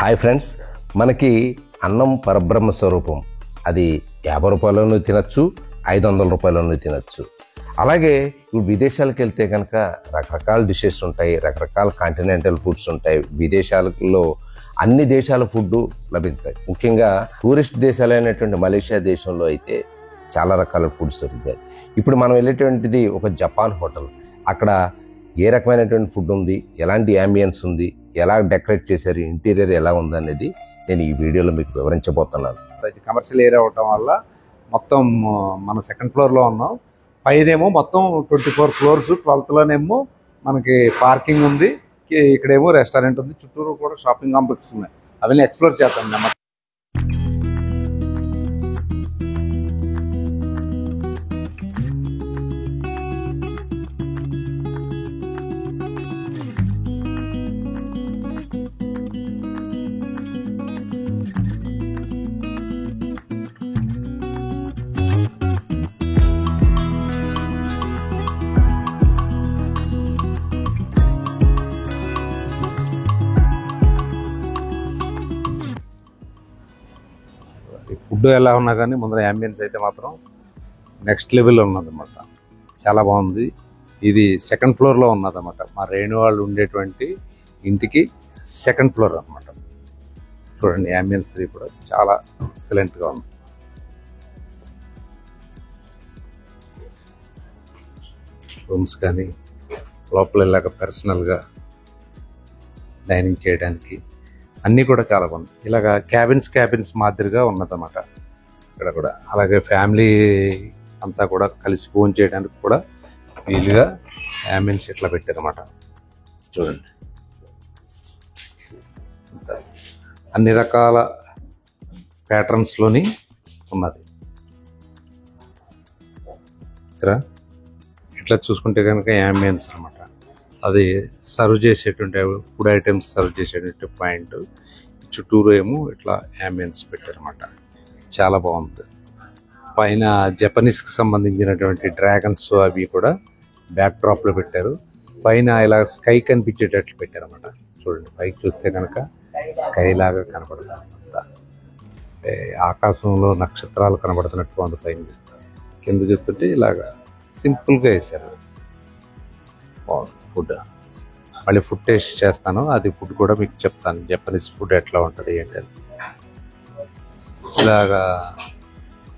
Hi friends, మనకి అన్నం పరబ్రహ్మ స్వరూపం. అది 50 రూపాయలను తినచ్చు, 500 రూపాయలను తినచ్చు. అలాగే ఇప్పుడు విదేశాలకు వెళ్తే కనుక రకరకాల డిషెస్ ఉంటాయి, రకరకాల కాంటినెంటల్ ఫుడ్స్ ఉంటాయి. విదేశాలలో అన్ని దేశాల ఫుడ్ లభిస్తాయి. ముఖ్యంగా టూరిస్ట్ దేశాలైనటువంటి మలేషియా దేశంలో అయితే చాలా రకాల ఫుడ్స్ దొరుకుతాయి. ఇప్పుడు మనం వెళ్ళేటువంటిది ఒక జపాన్ హోటల్. అక్కడ ఏ రకమైనటువంటి ఫుడ్ ఉంది, ఎలాంటి యాంబియన్స్ ఉంది, ఎలా డెకరేట్ చేశారు, ఇంటీరియర్ ఎలా ఉందనేది నేను ఈ వీడియోలో మీకు వివరించబోతున్నాను. ఇది కమర్షియల్ ఏరియా అవటం వల్ల మొత్తం మనం సెకండ్ ఫ్లోర్లో ఉన్నాం. పైదేమో మొత్తం 24 ఫ్లోర్స్, 12th లోనేమో మనకి పార్కింగ్ ఉంది, ఇక్కడేమో రెస్టారెంట్ ఉంది, చుట్టూరు కూడా షాపింగ్ కాంప్లెక్స్ ఉన్నాయి. అవన్నీ ఎక్స్ప్లోర్ చేస్తాం. ఫుడ్ ఎలా ఉన్నా కానీ ముందర యాంబియన్స్ అయితే మాత్రం నెక్స్ట్ లెవెల్లో ఉన్నదన్నమాట. చాలా బాగుంది. ఇది సెకండ్ ఫ్లోర్లో ఉన్నదన్నమాట. మా రేణు వాళ్ళు ఉండేటువంటి ఇంటికి సెకండ్ ఫ్లోర్ అన్నమాట. చూడండి, యాంబియన్స్ అది కూడా చాలా ఎక్సలెంట్గా ఉంది. రూమ్స్ కానీ లోపల ఇలాగ పర్సనల్గా డైనింగ్ చేయడానికి అన్నీ కూడా చాలా బాగుంది. ఇలాగ క్యాబిన్స్ మాదిరిగా ఉన్నదన్నమాట ఇక్కడ కూడా. అలాగే ఫ్యామిలీ అంతా కూడా కలిసి భోజనం చేయడానికి కూడా వీలుగా యాంబియన్స్ ఇట్లా పెట్టారన్నమాట. చూడండి, అన్ని రకాల ప్యాటర్న్స్లోని ఉన్నది. సరే, ఇట్లా చూసుకుంటే కనుక యాంబియన్స్ అన్నమాట. అది సర్వ్ చేసేటువంటి ఫుడ్ ఐటమ్స్ సర్వ్ చేసేటువంటి పాయింట్. చుట్టూరు ఏమో ఇట్లా యాంబియన్స్ పెట్టారన్నమాట. చాలా బాగుంది. పైన జపనీస్కి సంబంధించినటువంటి డ్రాగన్స్ అవి కూడా బ్యాక్ డ్రాప్లో పెట్టారు. పైన ఇలా స్కై కనిపించేటట్లు పెట్టారన్నమాట. చూడండి, పైకి చూస్తే కనుక స్కై లాగా కనపడుతుంది. ఆకాశంలో నక్షత్రాలు కనబడుతున్నట్టు ఉంది పైన. కింద చూస్తుంటే ఇలాగా సింపుల్గా వేశారు. ఫుడ్ మళ్ళీ ఫుడ్ టేస్ట్ చేస్తాను. అది ఫుడ్ కూడా మీకు చెప్తాను, జపనీస్ ఫుడ్ ఎట్లా ఉంటుంది ఏంటని. ఇలాగా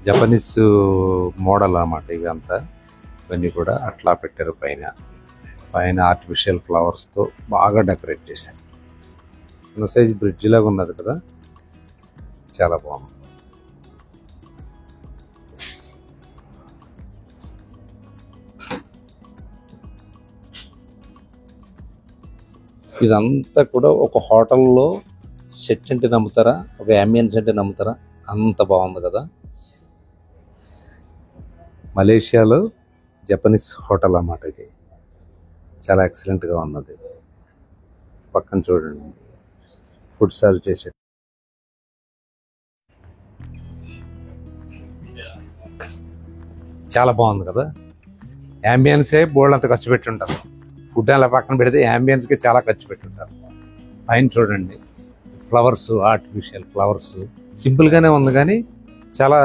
జపనీస్ మోడల్ అన్నమాట ఇవంతా. ఇవన్నీ కూడా అట్లా పెట్టారు. పైన ఆర్టిఫిషియల్ ఫ్లవర్స్తో బాగా డెకరేట్ చేశారు. చిన్న సైజ్ బ్రిడ్జ్ లాగా ఉన్నది కదా, చాలా బాగుంది. ఇదంతా కూడా ఒక హోటల్లో సెట్ అంటే నమ్ముతారా, ఒక యాంబియన్స్ అంటే నమ్ముతారా, అంత బాగుంది కదా. మలేషియాలో జపనీస్ హోటల్ అన్నమాట ఇది. చాలా ఎక్సలెంట్గా ఉన్నది. పక్కన చూడండి, ఫుడ్ సర్వ్ చేసే చాలా బాగుంది కదా. యాంబియన్సే బోల్డ్ అంత ఖర్చు పెట్టి ఉంటారు. ఫుడ్ అలా పక్కన పెడితే యాంబియన్స్కి చాలా ఖర్చు పెట్టుంటారు. పైన చూడండి, ఫ్లవర్స్, ఆర్టిఫిషియల్ ఫ్లవర్స్ సింపుల్గానే ఉంది కానీ చాలా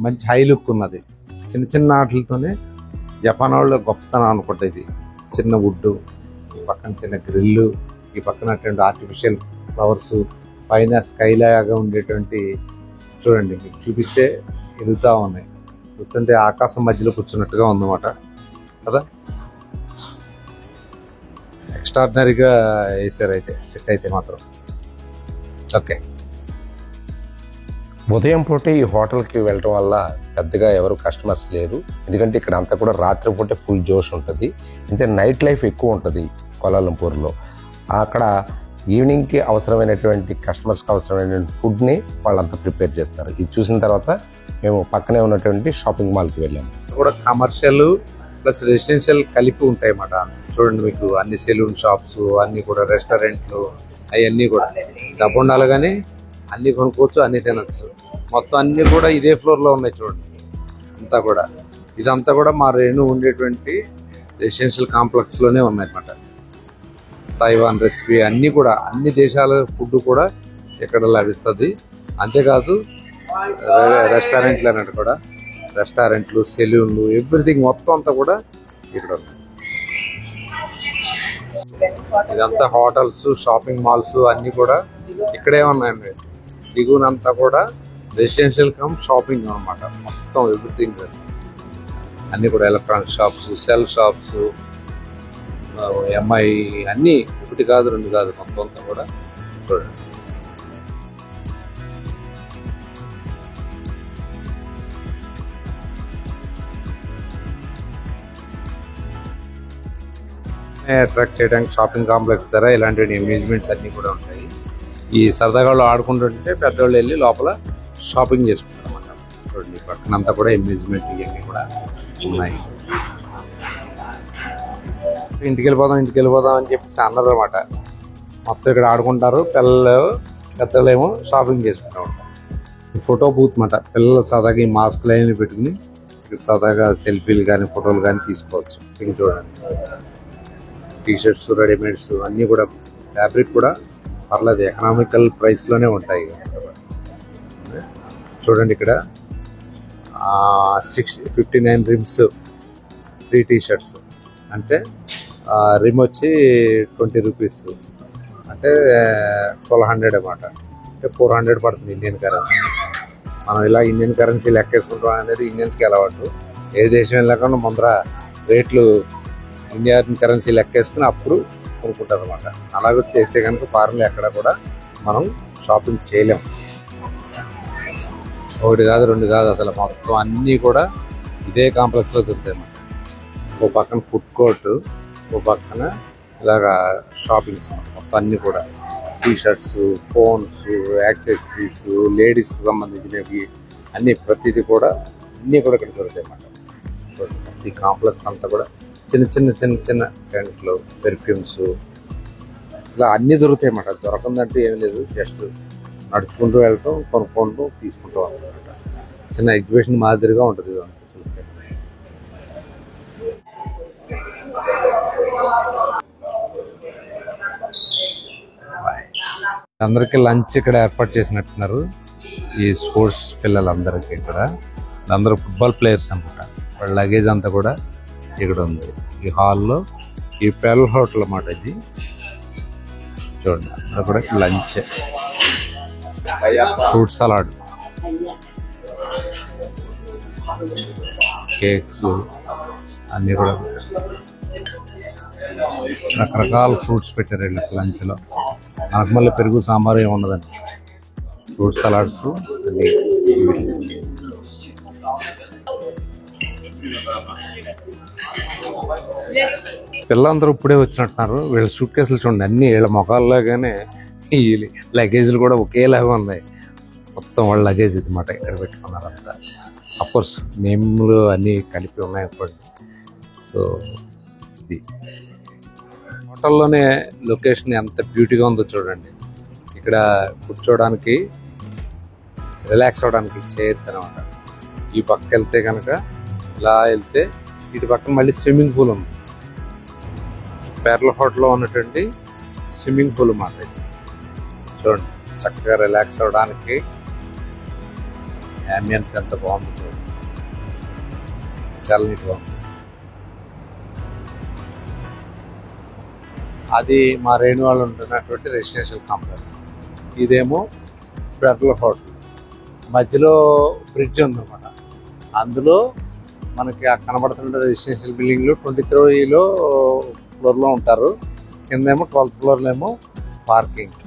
మంచి హై లుక్ ఉన్నది. చిన్న చిన్న వాటితోనే జపాన్ వాళ్ళు గొప్పతనం అనుకుంటా. ఇది చిన్న వుడ్, పక్కన చిన్న గ్రిల్లు, ఈ పక్కన ఆర్టిఫిషియల్ ఫ్లవర్స్, పైన స్కైలాగా ఉండేటువంటి చూడండి, మీకు చూపిస్తే ఎదుగుతూ ఉన్నాయి. చూస్తుంటే ఆకాశం మధ్యలో కూర్చున్నట్టుగా ఉందన్నమాట కదా. ఎక్స్ట్రాడినరీగా వేసారు అయితే సెట్ అయితే మాత్రం. ఓకే, ఉదయం పూటే ఈ హోటల్కి వెళ్ళడం వల్ల పెద్దగా ఎవరు కస్టమర్స్ లేరు. ఎందుకంటే ఇక్కడ అంతా కూడా రాత్రి పూటే ఫుల్ జోష్ ఉంటుంది. అంటే నైట్ లైఫ్ ఎక్కువ ఉంటుంది కోలాలంపూర్లో. అక్కడ ఈవినింగ్కి అవసరమైనటువంటి కస్టమర్స్కి అవసరమైనటువంటి ఫుడ్ని వాళ్ళంతా ప్రిపేర్ చేస్తారు. ఇది చూసిన తర్వాత మేము పక్కనే ఉన్నటువంటి షాపింగ్ మాల్కి వెళ్ళాము. కూడా కమర్షియల్ ప్లస్ రెసిడెన్షియల్ కలిపి ఉంటాయి అన్నమాట. చూడండి, మీకు అన్ని సెలూన్ షాప్స్, అన్ని కూడా రెస్టారెంట్లు, అవన్నీ కూడా డబ్బు ఉండాలి కానీ అన్ని కొనుక్కోవచ్చు, అన్ని తినచ్చు. మొత్తం అన్ని కూడా ఇదే ఫ్లోర్లో ఉన్నాయి. చూడండి, అంతా కూడా ఇదంతా కూడా మా రేణు ఉండేటువంటి రెసిడెన్షియల్ కాంప్లెక్స్లోనే ఉన్నాయన్నమాట. తైవాన్ రెసిపీ అన్నీ కూడా, అన్ని దేశాల ఫుడ్ కూడా ఇక్కడ లభిస్తుంది. అంతేకాదు రెస్టారెంట్లు అన్నట్టు కూడా, రెస్టారెంట్లు, సెలూన్లు, ఎవ్రీథింగ్ మొత్తం అంతా కూడా ఇక్కడ ఉంది. ఇదంతా హోటల్స్, షాపింగ్ మాల్స్ అన్ని కూడా ఇక్కడే ఉన్నాయండి. దిగునంతా కూడా రెసిడెన్షియల్ కమ్ షాపింగ్ అనమాట. మొత్తం ఎవ్రీథింగ్ అన్ని కూడా electronic shops, cell shops, MI అన్ని ఒకటి కాదు రెండు కాదు మొత్తం అంతా కూడా చూడండి. అట్రాక్ట్ చేయడానికి షాపింగ్ కాంప్లెక్స్ ధర ఇలాంటి అమ్యూజ్మెంట్స్ అన్ని కూడా ఉంటాయి. ఈ సరదాగా ఆడుకుంటుంటే పెద్దవాళ్ళు వెళ్ళి లోపల షాపింగ్ చేసుకుంటారు అన్నమాట. చూడండి పక్కనంతా కూడా అమ్యూజ్మెంట్ ఇవన్నీ కూడా ఉన్నాయి. ఇంటికి వెళ్ళిపోదాం అని చెప్పేసి అన్నారు అనమాట. మొత్తం ఇక్కడ ఆడుకుంటారు, పిల్లలు పెద్దలు ఏమో షాపింగ్ చేసుకుంటూ ఉంటారు. ఫోటో బూత్ మాట, పిల్లలు సరదాగా ఈ మాస్క్లు అయినా పెట్టుకుని ఇక్కడ సరదాగా సెల్ఫీలు కానీ ఫోటోలు కానీ తీసుకోవచ్చు. ఇంక చూడండి టీషర్ట్స్, రెడీమేడ్స్ అన్నీ కూడా, ఫ్యాబ్రిక్ కూడా పర్లేదు, ఎకనామికల్ ప్రైస్లోనే ఉంటాయి. చూడండి ఇక్కడ 59 రిమ్స్ 3 టీషర్ట్స్ అంటే రిమ్ వచ్చి 20 రూపీస్ అంటే 1200 అన్నమాట. అంటే 400 పడుతుంది ఇండియన్ కరెన్సీ. మనం ఇలా ఇండియన్ కరెన్సీ లెక్కేసుకుంటాం అనేది ఇండియన్స్కి అలవాటు. ఏ దేశం వెళ్ళకుండా ముందర రేట్లు ఇండియన్ కరెన్సీ లెక్కేసుకుని అప్పుడు కొనుక్కుంటారు అనమాట. అలాగే చేస్తే కనుక ఫారెన్లో ఎక్కడ కూడా మనం షాపింగ్ చేయలేం. ఒకటి కాదు రెండు కాదు, అసలు మొత్తం అన్నీ కూడా ఇదే కాంప్లెక్స్లో దొరుకుతాయి అన్నమాట. ఓ పక్కన ఫుడ్ కోర్టు, ఓ పక్కన ఇలాగా షాపింగ్స్ మొత్తం అన్నీ కూడా టీషర్ట్స్, ఫోన్స్, యాక్సెసరీస్, లేడీస్ సంబంధించినవి అన్నీ ప్రతిదీ కూడా అన్నీ కూడా ఇక్కడ దొరుకుతాయి అన్నమాట. ఈ కాంప్లెక్స్ అంతా కూడా చిన్న టెంట్లు, పెర్ఫ్యూమ్స్ ఇలా అన్నీ దొరుకుతాయి అన్నమాట. దొరకందంటే ఏం లేదు, జస్ట్ నడుచుకుంటూ వెళ్ళటం, కొనుక్కుంటూ తీసుకుంటూ అనమాట. చిన్న ఎగ్జిబిషన్ మాదిరిగా ఉంటుంది చూస్తే. అందరికీ లంచ్ ఇక్కడ ఏర్పాటు చేసినట్టున్నారు ఈ స్పోర్ట్స్ పిల్లలందరికీ. ఇక్కడ అందరూ ఫుట్బాల్ ప్లేయర్స్ అనమాట. వాళ్ళ లగేజ్ అంతా కూడా ఇక్కడ ఉంది ఈ హాల్లో. ఈ పెల్ హోటల్ అన్నమాట ఇది. చూడండి అక్కడ కూడా లంచ్, ఫ్రూట్ సలాడ్, కేక్స్ అన్నీ కూడా రకరకాల ఫ్రూట్స్ పెట్టారు వీళ్ళకి లంచ్లో. మనకు మళ్ళీ పెరుగు సాంబార్ ఏమి ఉండదండి, ఫ్రూట్ సలాడ్స్ అన్నీ. పిల్లలందరూ ఇప్పుడే వచ్చినట్టున్నారు. వీళ్ళ సూట్ కేసులు చూడండి అన్ని వీళ్ళ మొఖాల్లోగానే ఈ లగేజ్లు కూడా ఒకేలాగా ఉన్నాయి. మొత్తం వాళ్ళ లగేజ్ ఇది మాట ఇక్కడ పెట్టుకున్నారు అంతా. అఫ్కోర్స్ నేమ్లు అన్నీ కలిపి ఉన్నాయి అనుకోండి. సో ఇది హోటల్లోనే లొకేషన్ ఎంత బ్యూటీగా ఉందో చూడండి. ఇక్కడ కూర్చోవడానికి, రిలాక్స్ అవ్వడానికి చైర్స్ అనమాట. ఈ పక్క వెళ్తే కనుక ఇలా వెళ్తే ఇటు పక్కన మళ్ళీ స్విమ్మింగ్ పూల్ ఉంది. పెర్ల్ హోటల్లో ఉన్నటువంటి స్విమ్మింగ్ పూల్ మాట ఇది. చూడండి చక్కగా రిలాక్స్ అవ్వడానికి అంబియన్స్ ఎంత బాగుంది చూడండి, చాలా నీట్గా ఉంది. అది మా రేణు వాళ్ళు ఉంటున్నటువంటి రెసిడెన్షియల్ కాంప్లెక్స్. ఇదేమో పెర్ల్ హోటల్. మధ్యలో బ్రిడ్జ్ ఉందన్నమాట. అందులో మనకి కనబడుతున్న రెసిడెన్షియల్ బిల్డింగ్లు 23లో ఫ్లోర్లో ఉంటారు. కిందేమో 12th ఫ్లోర్లో ఏమో parking.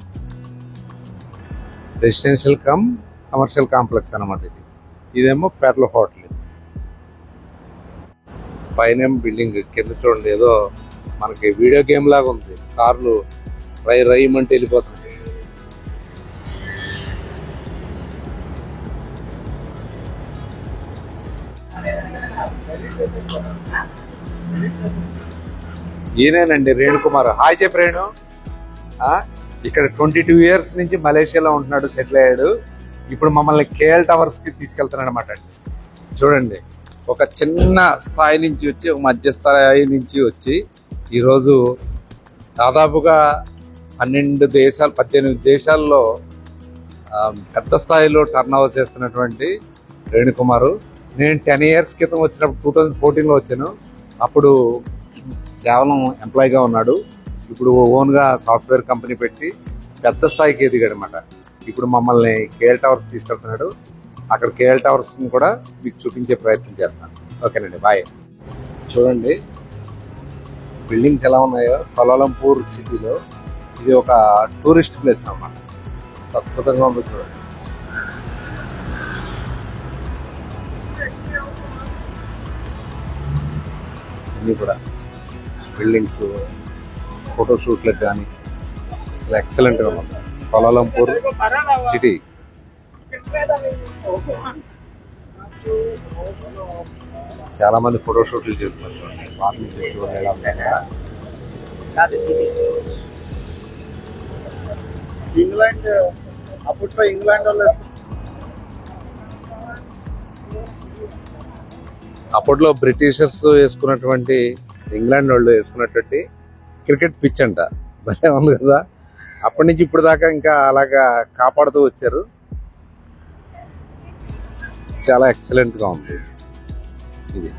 Residential come commercial complex అనమాట ఇది. ఇదేమో పెర్ల్ హోటల్. పైన బిల్డింగ్, కింద చూడండి ఏదో మనకి వీడియో గేమ్ లాగా ఉంది. కార్లు రైమంటే వెళ్ళిపోతుంది. ఈయనేనండి రేణుకుమార్. హాయ్ చెప్పు రేణు. ఇక్కడ 22 years నుంచి మలేషియాలో ఉంటున్నాడు, సెటిల్ అయ్యాడు. ఇప్పుడు మమ్మల్ని కేఎల్ టవర్స్కి తీసుకెళ్తున్నాడు అనమాట. చూడండి ఒక చిన్న స్థాయి నుంచి వచ్చి, ఒక మధ్య స్థాయి నుంచి వచ్చి ఈరోజు దాదాపుగా 18 దేశాల్లో పెద్ద స్థాయిలో టర్న్ ఓవర్ చేస్తున్నటువంటి రేణుకుమారు. నేను 10 years క్రితం వచ్చినప్పుడు 2014లో వచ్చాను. అప్పుడు కేవలం ఎంప్లాయీగా ఉన్నాడు. ఇప్పుడు ఓన్గా సాఫ్ట్వేర్ కంపెనీ పెట్టి పెద్ద స్థాయికి ఎదిగాడు అనమాట. ఇప్పుడు మమ్మల్ని కేఎల్ టవర్స్ తీసుకెళ్తున్నాడు. అక్కడ కేఎల్ టవర్స్ని కూడా మీకు చూపించే ప్రయత్నం చేస్తాను. ఓకేనండి, బాయ్. చూడండి బిల్డింగ్స్ ఎలా ఉన్నాయో కౌలాలంపూర్ సిటీలో. ఇది ఒక టూరిస్ట్ ప్లేస్ అన్నమాట. అద్భుతంగా ఉంది చూడండి. అన్నీ కూడా బిల్డింగ్స్, ఫోటోషూట్లకు కానీ అసలు ఎక్సలెంట్గా ఉంది కౌలాలంపూర్ సిటీ. చాలా మంది ఫోటోషూట్లు చేస్తున్నారు చూడండి. వాటిని చెట్లు ఎలా ఉన్నాయి. ఇంగ్లాండ్ అప్పట్లో ఇంగ్లాండ్ వాళ్ళు అప్పట్లో బ్రిటిషర్స్ వేసుకున్నటువంటి, ఇంగ్లాండ్ వాళ్ళు వేసుకున్నటువంటి క్రికెట్ పిచ్ అంట. భలే ఉంది కదా. అప్పటి నుంచి ఇప్పుడు దాకా ఇంకా అలాగా కాపాడుతూ వచ్చారు. చాలా ఎక్సలెంట్గా ఉంది ఇది.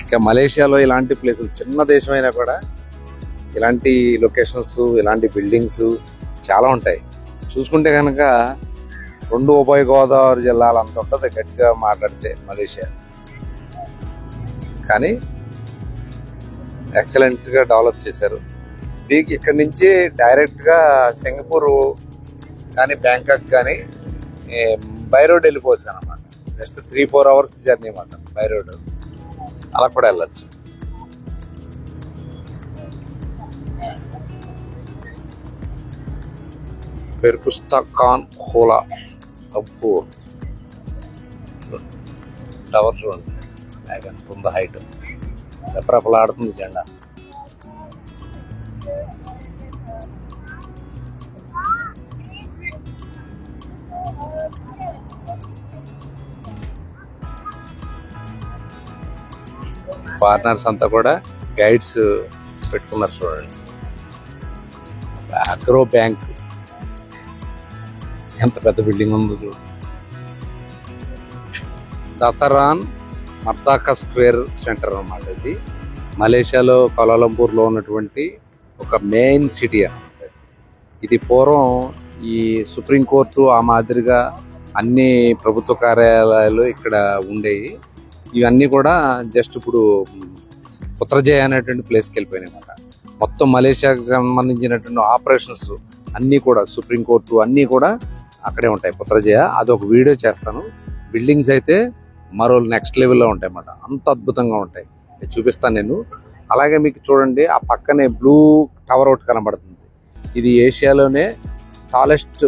ఇంకా మలేషియాలో ఇలాంటి ప్లేసులు, చిన్న దేశమైనా కూడా ఇలాంటి లొకేషన్స్, ఇలాంటి బిల్డింగ్స్ చాలా ఉంటాయి. చూసుకుంటే కనుక 2 ఉభయ గోదావరి జిల్లాలు అంత ఉంటుంది గట్టిగా మాట్లాడితే మలేషియా. కానీ ఎక్సలెంట్గా డెవలప్ చేశారు. దీనికి ఇక్కడి నుంచి డైరెక్ట్గా సింగపూర్ కానీ బ్యాంకాక్ కానీ బై రోడ్ వెళ్ళిపోవచ్చు అనమాట. జస్ట్ 3-4 hours జర్నీ అన్నమాట బై రోడ్. అలా కూడా వెళ్ళచ్చు. పెర్పుస్తాకాన్ కోలా లంపూర్ టవర్ చూడండి. ఎంత ఉందో హైట్. రెపరెపలాడుతుంది జెండా. ఫారినర్స్ అంతా కూడా గైడ్స్ పెట్టుకున్నారు చూడండి. అగ్రో బ్యాంక్ ఎంత పెద్ద బిల్డింగ్ ఉందో చూడు. దతరాన్ మర్దాకా స్క్వేర్ సెంటర్ అన్నమాట. ఇది మలేషియాలో కౌలాలంపూర్లో ఉన్నటువంటి ఒక మెయిన్ సిటీ అన్నమాట. ఇది పూర్వం ఈ సుప్రీంకోర్టు ఆ మాదిరిగా అన్ని ప్రభుత్వ కార్యాలయాలు ఇక్కడ ఉండేవి. ఇవన్నీ కూడా జస్ట్ ఇప్పుడు పుత్రజయ అనేటువంటి ప్లేస్కి వెళ్ళిపోయినాయి అన్నమాట. మొత్తం మలేషియాకి సంబంధించినటువంటి ఆపరేషన్స్ అన్నీ కూడా, సుప్రీంకోర్టు అన్నీ కూడా అక్కడే ఉంటాయి పుత్రజయ. అదొక వీడియో చేస్తాను. బిల్డింగ్స్ అయితే మరో నెక్స్ట్ లెవెల్లో ఉంటాయి అన్నమాట. అంత అద్భుతంగా ఉంటాయి. చూపిస్తాను నేను. అలాగే మీకు చూడండి ఆ పక్కనే బ్లూ టవర్ ఒకటి కనబడుతుంది. ఇది ఏషియాలోనే టాలెస్ట్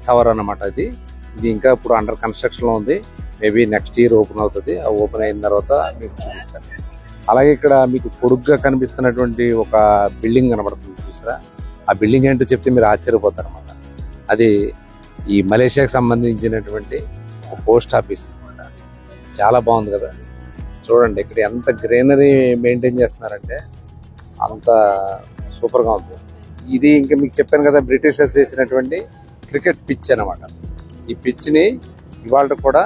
టవర్ అన్నమాట. ఇది ఇంకా ఇప్పుడు అండర్ కన్స్ట్రక్షన్లో ఉంది. మేబీ నెక్స్ట్ ఇయర్ ఓపెన్ అవుతుంది. ఆ ఓపెన్ అయిన తర్వాత మీకు చూపిస్తాను. అలాగే ఇక్కడ మీకు పొడుగ్గా కనిపిస్తున్నటువంటి ఒక బిల్డింగ్ కనబడుతుంది చూసారా. ఆ బిల్డింగ్ ఏంటో చెప్తే మీరు ఆశ్చర్యపోతారు అనమాట. అది ఈ మలేషియాకి సంబంధించినటువంటి ఒక పోస్ట్ ఆఫీస్ అనమాట. చాలా బాగుంది కదా. చూడండి ఇక్కడ ఎంత గ్రీనరీ మెయింటైన్ చేస్తున్నారంటే అంత సూపర్గా ఉంది. ఇది ఇంకా మీకు చెప్పాను కదా, బ్రిటిషర్స్ చేసినటువంటి క్రికెట్ పిచ్ అనమాట. ఈ పిచ్ని ఇవాళ కూడా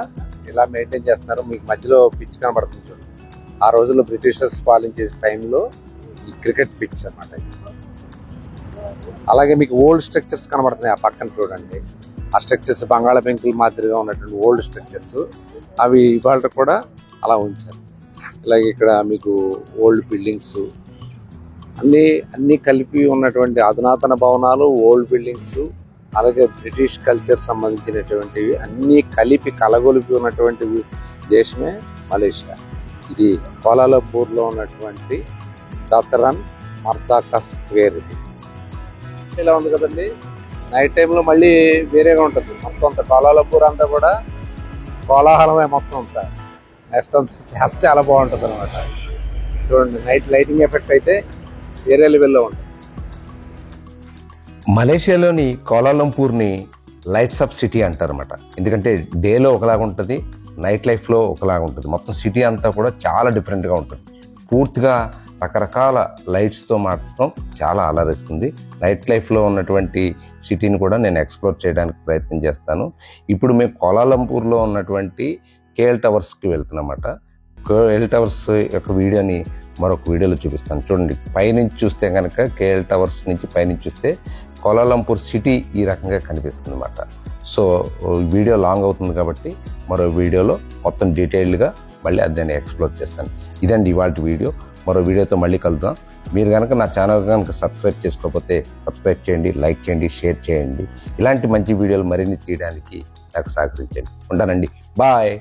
ఇలా మెయింటైన్ చేస్తున్నారు. మీకు మధ్యలో పిచ్ కనబడుతుంది చూడండి. ఆ రోజుల్లో బ్రిటిషర్స్ పాలించే టైంలో ఈ క్రికెట్ పిచ్ అనమాట. అలాగే మీకు ఓల్డ్ స్ట్రక్చర్స్ కనబడుతున్నాయి ఆ పక్కన చూడండి. ఆ స్ట్రక్చర్స్ బంగాళాపెంకుల మాదిరిగా ఉన్నటువంటి ఓల్డ్ స్ట్రక్చర్స్, అవి ఇవాళ కూడా అలా ఉంచారు. అలాగే ఇక్కడ మీకు ఓల్డ్ బిల్డింగ్స్ అన్నీ కలిపి ఉన్నటువంటి అధునాతన భవనాలు, ఓల్డ్ బిల్డింగ్స్, అలాగే బ్రిటిష్ కల్చర్ సంబంధించినటువంటివి అన్నీ కలిపి కలగొలిపి ఉన్నటువంటి దేశమే మలేషియా. ఇది కౌలాలంపూర్లో ఉన్నటువంటి దతరాన్ మర్దాకా స్క్వేర్. ఇది ఇలా ఉంది కదండి. నైట్ టైంలో మళ్ళీ వేరేగా ఉంటుంది. మొత్తం అంతా కౌలాలంపూర్ అంతా కూడా కోలాహలమే మొత్తం అంతా. నెక్స్ట్ అంతా చాలా చాలా బాగుంటుంది అనమాట. చూడండి నైట్ లైటింగ్ ఎఫెక్ట్ అయితే వేరే లెవెల్లో ఉంటుంది. మలేషియాలోని కౌలాలంపూర్ని లైట్స్ అప్ సిటీ అంటారన్నమాట. ఎందుకంటే డేలో ఒకలాగా ఉంటుంది, నైట్ లైఫ్లో ఒకలాగా ఉంటుంది. మొత్తం సిటీ అంతా కూడా చాలా డిఫరెంట్గా ఉంటుంది. పూర్తిగా రకరకాల లైట్స్తో మాత్రం చాలా అలరిస్తుంది. నైట్ లైఫ్లో ఉన్నటువంటి సిటీని కూడా నేను ఎక్స్ప్లోర్ చేయడానికి ప్రయత్నం చేస్తాను. ఇప్పుడు మేము కోలాలంపూర్లో ఉన్నటువంటి కేఎల్ టవర్స్కి వెళ్తున్నమాట. కేఎల్ టవర్స్ యొక్క వీడియోని మరొక వీడియోలో చూపిస్తాను. చూడండి, పైనుంచి చూస్తే కనుక కేఎల్ టవర్స్ నుంచి పైనుంచి చూస్తే కోలాలంపూర్ సిటీ ఈ రకంగా కనిపిస్తుంది అన్నమాట. సో వీడియో లాంగ్ అవుతుంది కాబట్టి మరో వీడియోలో మొత్తం డీటెయిల్డ్గా మళ్ళీ దాన్ని ఎక్స్ప్లోర్ చేస్తాను. ఇదండి ఇవాళ వీడియో. మరో వీడియోతో మళ్ళీ కలుద్దాం. మీరు కనుక నా ఛానల్ కనుక సబ్స్క్రైబ్ చేసుకోకపోతే సబ్స్క్రైబ్ చేయండి, లైక్ చేయండి, షేర్ చేయండి. ఇలాంటి మంచి వీడియోలు మరిన్ని తీయడానికి నాకు సహకరించండి. ఉంటానండి. బాయ్.